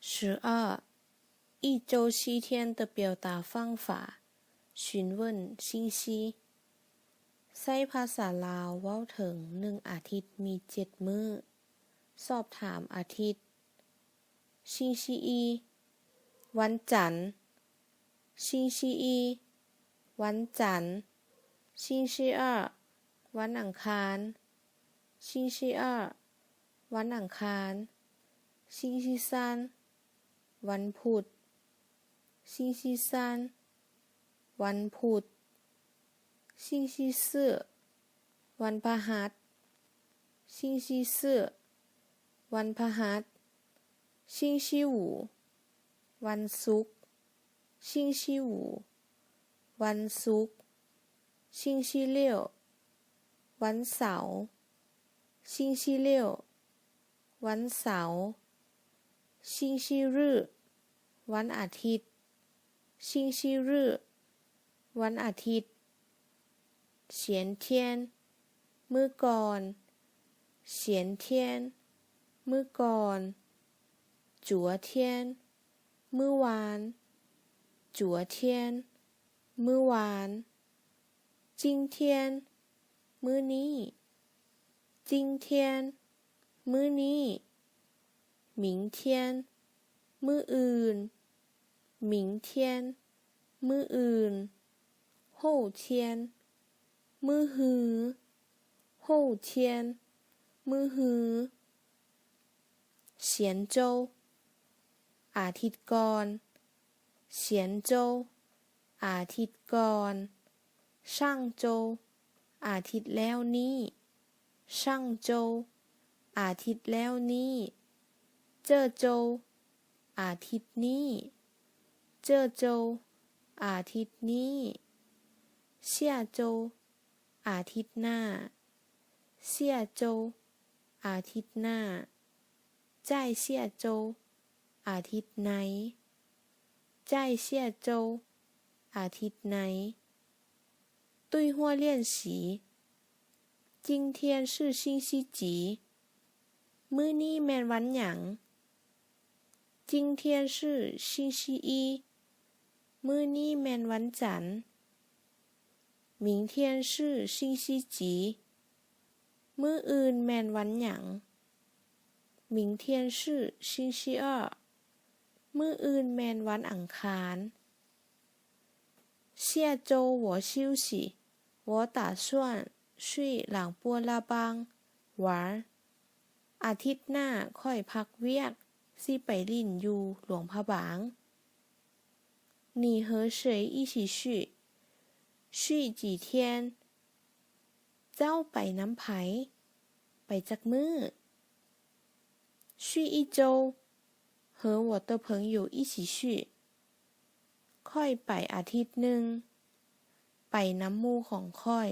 12一周7天的表达方法询问信息ใช้ภาษาลาวเว้าถึง1อาทิตย์มี7มื้อสอบถามอาทิตย์星期一วันจันทร์星期一วันจันทร์星期二วันอังคาร星期二วันอังคาร星期三วันพุธ星期三วันพุธ星期四วันพฤหัส星期四วันพฤหัส星期五วันศุกร์星期五วันศุกร์星期六วันเสาร์星期六วันเสาร์星期日วันอาทิตย์星期日วันอาทิตย์前天มื้อก่อน前天มื้อก่อน昨天มื้อวาน昨天มื้อวาน今天มื้อนี้今天มื้อนี้明天มื้ออื่น明天มื้ออื่น后天มื้อหือ后天มื้อหือ前周อาทิตย์ก่อน前周อาทิตย์ก่อน上周อาทิตย์แล้วนี้上周อาทิตย์แล้วนี้这周อาทิตย์นี้这周อาทิตย์นี้下周อาทิตย์หน้า下周อาทิตย์หน้า在下周อาทิตย์ไหน在下周อาทิตย์ไหน对话练习今天是星期几มื้อนี้แม่นวันหยัง今天是星期一มื้อนี้แม่นวันจันทร์明天是星期几มื้ออื่นแม่นวันหยัง明天是星期二มื้ออื่นแม่นวันอังคาร下周我休息我打算去朗波拉邦玩อาทิตย์หน้าค่อยพักเวียกสิไปลิ้นอยู่หลวงพระบาง你和谁一起去去几天เจ้าไปน้ำไผไปจักมื้อ去一周和我的朋友一起去ค่อยไปอาทิตย์หนึ่งไปน้ำหมู่ของค่อย